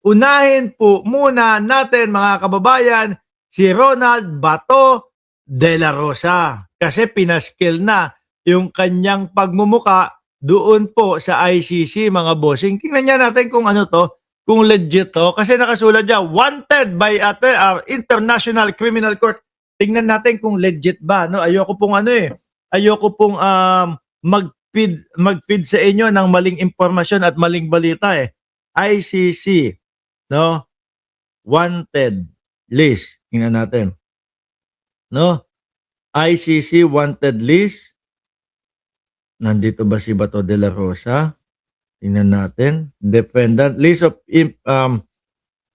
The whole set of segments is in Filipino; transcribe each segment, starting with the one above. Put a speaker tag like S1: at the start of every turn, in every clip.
S1: Unahin po muna natin mga kababayan si Ronald Bato de la Rosa kasi pinaskil na yung kanyang pagmumuka doon po sa ICC mga bossing. Tingnan niya natin kung ano to, kung legit to kasi nakasulat diyan wanted by International Criminal Court. Tingnan natin kung legit ba, no? Ayoko pong ayoko pong mag-feed sa inyo ng maling impormasyon at maling balita eh. ICC, no? Wanted list. Tingnan natin. No? ICC wanted list. Nandito ba si Bato de la Rosa? Tingnan natin. Defendant list of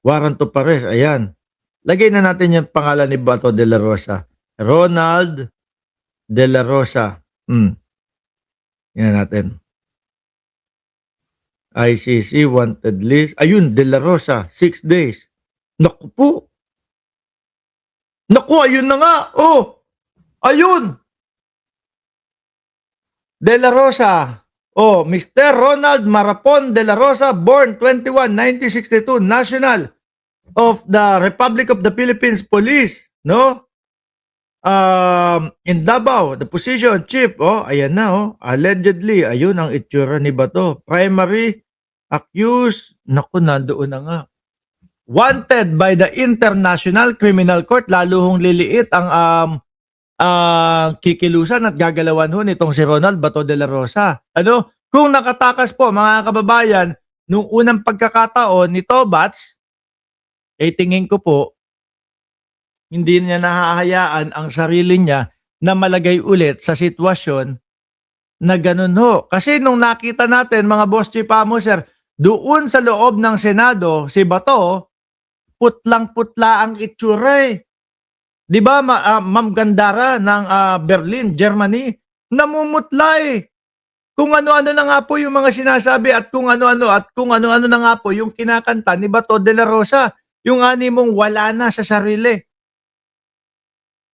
S1: warrant of arrest. Ayan. Lagay na natin yung pangalan ni Bato de la Rosa. Ronald de la Rosa. Tingnan natin. ICC wanted list. Ayun, de la Rosa. 6 days. Naku po. Naku, ayun na nga. Oh, ayun. De la Rosa. Oh, Mr. Ronald Marapon de la Rosa, born 21, 1962, National of the Republic of the Philippines Police, no? In Davao, the position, chief, oh, ayan na, oh, allegedly, ayun ang itsura ni Bato. Primary accused, naku, nandoon na nga. Wanted by the International Criminal Court, lalo hong liliit ang kikilusan at gagalawan ho nitong si Ronald Bato de la Rosa. Ano? Kung nakatakas po mga kababayan, nung unang pagkakataon ni Tobats, tingin ko po, hindi niya nahahayaan ang sarili niya na malagay ulit sa sitwasyon na ganun ho. Kasi nung nakita natin mga boss chipamo sir, doon sa loob ng Senado, si Bato, putlang-putla ang itsura eh. Di ba, Ma'am Gandara ng Berlin, Germany, namumutla eh. Kung ano-ano na nga po yung mga sinasabi at kung ano-ano na nga po yung kinakanta ni Bato de la Rosa, yung mong wala na sa sarili.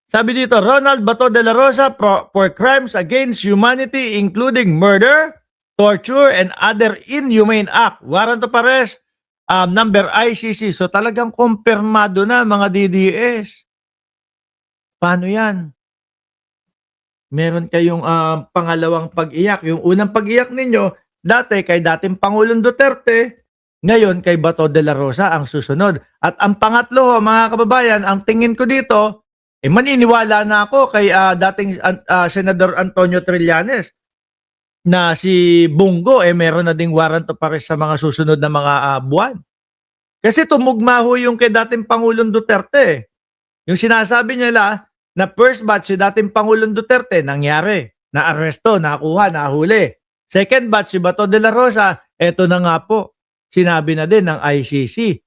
S1: Sabi dito, Ronald Bato de la Rosa for crimes against humanity including murder, torture, and other inhumane act. Warrant of arrest, number ICC. So talagang kumpirmado na mga DDS. Paano yan? Meron kayong pangalawang pag-iyak. Yung unang pag-iyak ninyo, dati kay dating Pangulong Duterte, ngayon kay Bato de la Rosa ang susunod. At ang pangatlo, mga kababayan, ang tingin ko dito, maniniwala na ako kay dating Senador Antonio Trillanes na si Bungo meron na ding warrant of arrest sa mga susunod na mga buwan. Kasi tumugma ho yung kay dating Pangulong Duterte. Yung sinasabi nila na first batch si dating Pangulong Duterte, nangyari. Na-aresto, nakuha, nahuli. Second batch si Bato de la Rosa, eto na nga po. Sinabi na din ng ICC.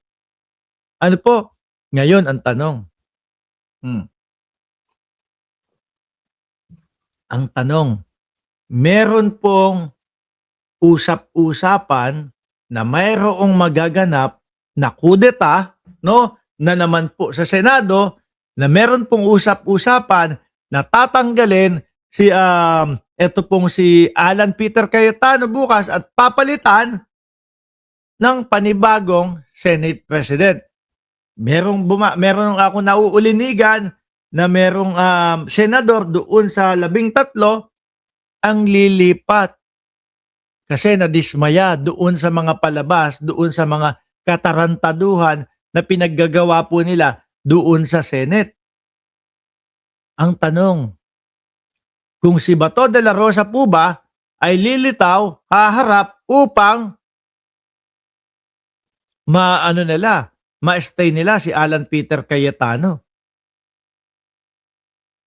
S1: Ano po? Ngayon ang tanong. Ang tanong, meron pong usap-usapan na mayroong magaganap na kudeta, no? Na naman po sa Senado, na meron pong usap-usapan na tatanggalin si eto pong si Alan Peter Cayetano bukas at papalitan ng panibagong Senate President. Merong ako nauulinigan na merong senador doon sa 13 ang lilipat. Kasi nadismaya doon sa mga palabas, doon sa mga katarantaduhan na pinaggagawa po nila doon sa Senate. Ang tanong, kung si Bato de la Rosa po ba ay lilitaw, haharap upang ma-stay nila si Alan Peter Cayetano.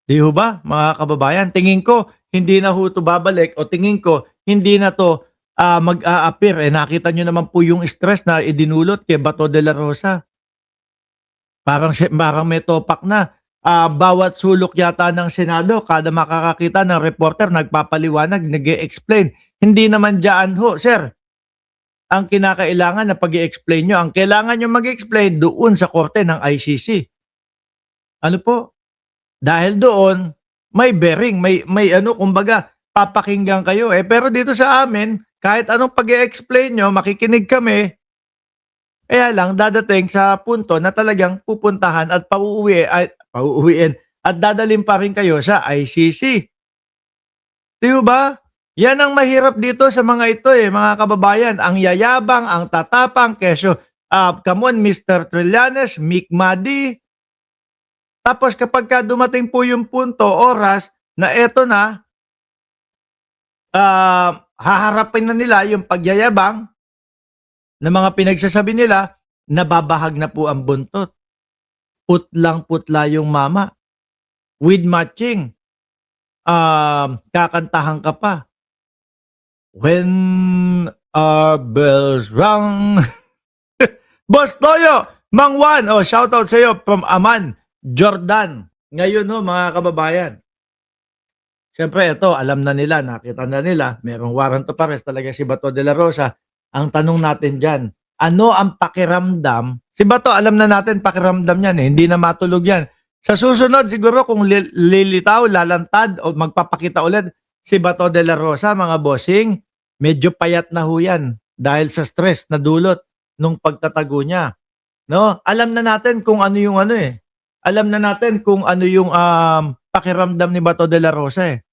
S1: Di ho ba, mga kababayan? Tingin ko, hindi na ho ito babalik o tingin ko, hindi na to mag-a-appear. Nakita nyo naman po yung stress na idinulot kay Bato de la Rosa. Parang may topak na. Bawat sulok yata ng Senado, kada makakakita ng reporter, nagpapaliwanag, nag-e-explain. Hindi naman dyan ho, sir. Ang kinakailangan na pag-i-explain nyo, ang kailangan nyo mag-explain doon sa korte ng ICC. Ano po? Dahil doon, may bearing, may kumbaga, papakinggan kayo. Pero dito sa amin, kahit anong pag-i-explain nyo, makikinig kami, Kaya lang dadating sa punto na talagang pupuntahan at pauuwiin at dadalhin pa rin kayo sa ICC. 'Di ba? Yan ang mahirap dito sa mga ito, eh, mga kababayan. Ang yayabang, ang tatapang, kesyo, come on Mr. Trillanes, Mick Madi. Tapos kapagka dumating po yung punto, oras na eto na, haharapin na nila yung pagyayabang ng mga pinagsasabi nila, nababahag na po ang buntot. Putlang-putla yung mama. With matching, kakantahan ka pa. When our bells rung. Boss Toyo, Mang Juan, shoutout sa iyo from Aman, Jordan. Ngayon mga kababayan. Siyempre ito, alam na nila, nakita na nila, merong warrant of arrest talaga si Bato de la Rosa. Ang tanong natin dyan, ano ang pakiramdam? Si Bato, alam na natin pakiramdam yan, hindi na matulog yan. Sa susunod siguro kung lilitaw, lalantad o magpapakita ulit si Bato de la Rosa, mga bossing, medyo payat na ho yan dahil sa stress na dulot nung pagtatago niya. No? Alam na natin kung ano yung Alam na natin kung ano yung pakiramdam ni Bato de la Rosa eh.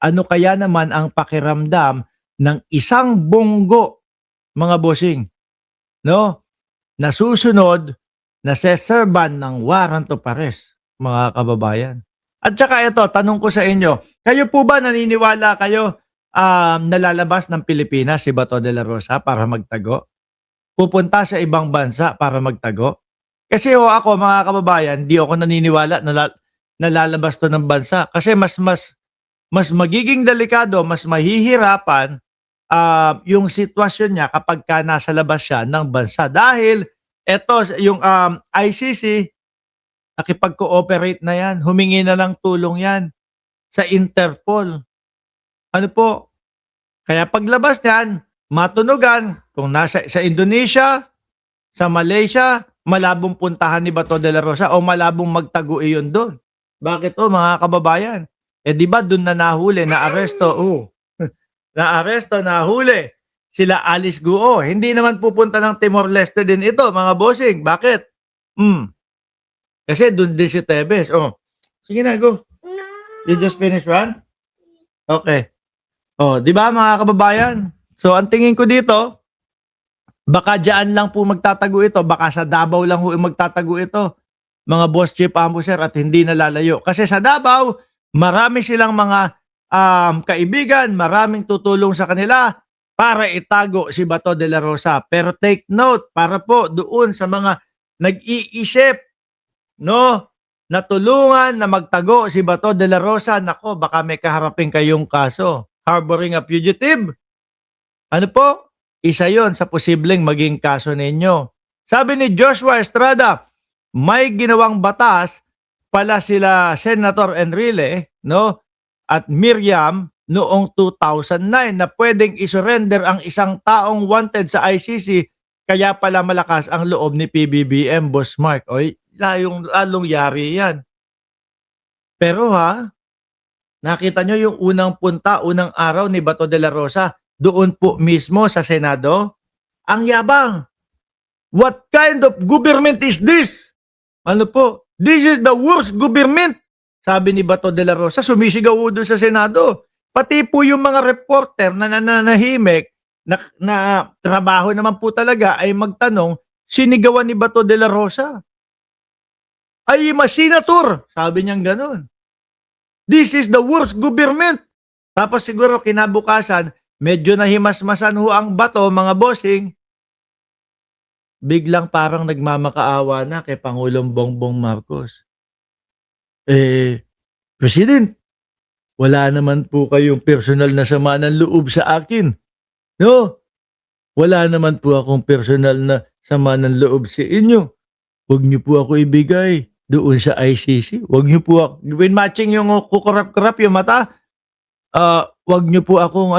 S1: Ano kaya naman ang pakiramdam ng isang bonggo, mga bossing, no? Nasusunod, naseserban ng warrant of arrest, mga kababayan. At saka ito, tanong ko sa inyo, kayo po ba naniniwala kayo nalalabas ng Pilipinas si Bato de la Rosa para magtago? Pupunta sa ibang bansa para magtago? Kasi ako, mga kababayan, di ako naniniwala na lalabas to ng bansa. Kasi mas magiging delikado, mas mahihirapan yung sitwasyon niya kapag ka nasa labas siya ng bansa. Dahil ito, yung ICC, nakipag-cooperate na yan. Humingi na lang tulong yan sa Interpol. Ano po? Kaya paglabas niyan, matunugan kung nasa sa Indonesia, sa Malaysia, malabong puntahan ni Bato de la Rosa o malabong magtago iyon doon. Bakit mga kababayan? Di ba doon na nahuli, na-aresto, na-aresto, nahuli sila Alice Guo. Hindi naman pupunta ng Timor-Leste din ito, mga bossing. Bakit? Kasi doon din si Tebes. Sige na, go. You just finish one? Okay. Di ba mga kababayan? So, ang tingin ko dito, baka dyan lang po magtatago ito, baka sa Davao lang po magtatago ito, mga boss chief ambusher, at hindi nalalayo. Kasi sa Davao, marami silang mga kaibigan, maraming tutulong sa kanila para itago si Bato de la Rosa. Pero take note, para po doon sa mga nag-iisip, no, natulungan na magtago si Bato de la Rosa, nako, baka may kaharapin kayong kaso. Harboring a fugitive. Ano po? Isa yon sa posibleng maging kaso ninyo. Sabi ni Joshua Estrada, may ginawang batas pala sila Senator Enrile, no, at Miriam noong 2009 na pwedeng isurrender ang isang taong wanted sa ICC, kaya pala malakas ang loob ni PBBM, Boss Mark. Lalong yari yan. Pero nakita nyo yung unang punta, unang araw ni Bato de la Rosa, doon po mismo sa Senado? Ang yabang! What kind of government is this? Ano po? This is the worst government, sabi ni Bato de la Rosa. Sumisigaw doon sa Senado. Pati po yung mga reporter na nananahimik, na trabaho naman po talaga ay magtanong, sinigawan ni Bato de la Rosa. Ay, masinator, sabi niyang ganon. This is the worst government. Tapos siguro kinabukasan, medyo nahimasmasan ang Bato, mga bossing. Biglang parang nagmamakaawa na kay Pangulong Bongbong Marcos. President, wala naman po kayong personal na sama ng loob sa akin. No? Wala naman po akong personal na sama ng loob sa inyo. Huwag niyo po ako ibigay doon sa ICC. Huwag niyo po ako, when matching yung kukurap-kurap yung mata, huwag niyo po akong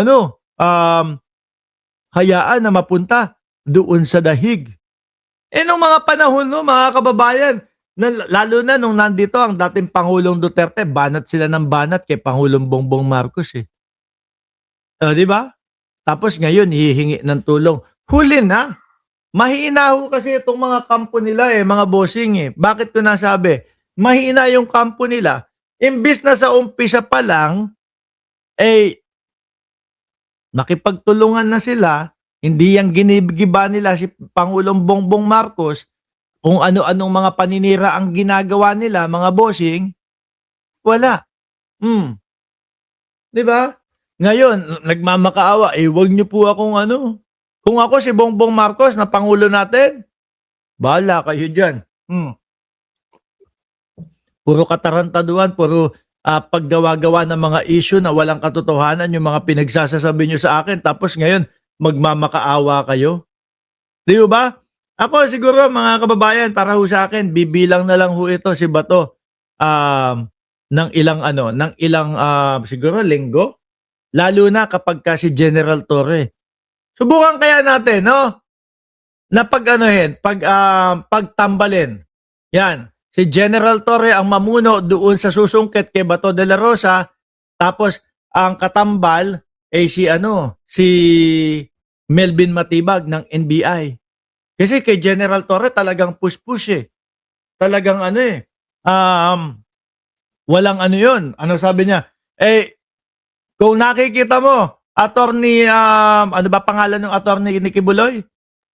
S1: hayaan na mapunta doon sa dahig. Nung mga panahon mga kababayan, lalo na nung nandito ang dating Pangulong Duterte, banat sila ng banat kay Pangulong Bongbong Marcos di ba? Tapos ngayon hihingi ng tulong. Huli na. Mahina ho kasi itong mga kampo nila mga bossing Bakit ko nasabi? Mahina yung kampo nila. Imbis na sa umpisa pa lang, nakipagtulungan na sila, hindi yang ginigiba nila si Pangulong Bongbong Marcos, kung ano-anong mga paninira ang ginagawa nila, mga bossing, wala. 'Di ba? Ngayon, nagmamakaawa, wag niyo po akong kung ako si Bongbong Marcos na pangulo natin, bahala kayo diyan. Puro katarantaduhan, puro paggawa-gawa ng mga issue na walang katotohanan yung mga pinagsasasabi niyo sa akin tapos ngayon magmamakaawa kayo. Di ba? Ako siguro mga kababayan para ho sa akin bibilang na lang ho ito si Bato ng ilang siguro linggo lalo na kapag si General Torre. Subukan kaya natin na pagtambalin. Yan. Si General Torre ang mamuno doon sa susungkit kay Bato de la Rosa, tapos ang katambal si Melvin Matibag ng NBI. Kasi kay General Torre talagang push-push Talagang walang yun. Ano sabi niya? Kung nakikita mo, attorney, ano ba pangalan ng attorney ni Kibuloy?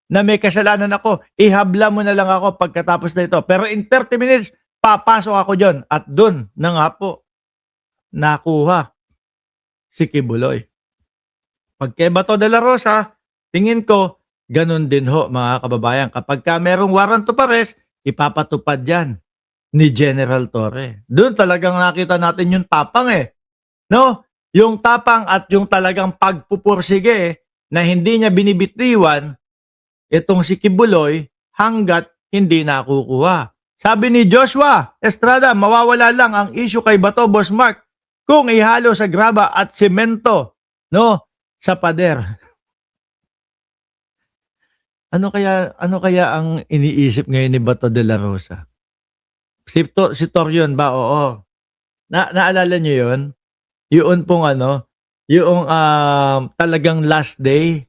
S1: Na may kasalanan ako, ihabla mo na lang ako pagkatapos na ito. Pero in 30 minutes, papasok ako dyan. At dun na nga po, nakuha si Kibuloy. Pag kay Bato de la Rosa, tingin ko, ganun din ho mga kababayan. Kapag ka merong warrant of arrest, ipapatupad yan ni General Torre. Doon talagang nakita natin yung tapang No? Yung tapang at yung talagang pagpupursige na hindi niya binibitiwan itong si Kibuloy hanggat hindi nakukuha. Sabi ni Joshua Estrada, mawawala lang ang issue kay Bato, Boss Mark, kung ihalo sa graba at semento sa pader. Ano kaya ang iniisip ngayon ni Bato de la Rosa? Si Torion ba? Oo. Naalala niyo 'yon? Yun pong yung talagang last day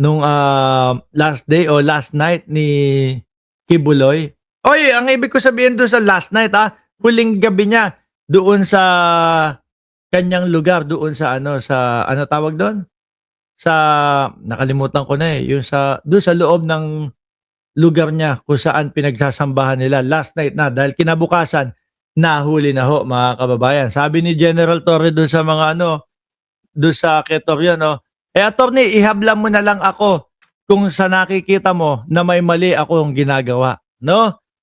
S1: nung last day o last night ni Kibuloy. Oy, ang ibig ko sabihin doon sa last night huling gabi niya doon sa kanyang lugar, doon sa sa tawag doon? Sa nakalimutan ko na yung doon sa loob ng lugar niya kung saan pinagsasambahan nila last night na dahil kinabukasan nahuli na ho mga kababayan. Sabi ni General Torre doon sa mga doon sa Ketorian attorney, ihabla mo na lang ako kung sa nakikita mo na may mali akong ginagawa. No?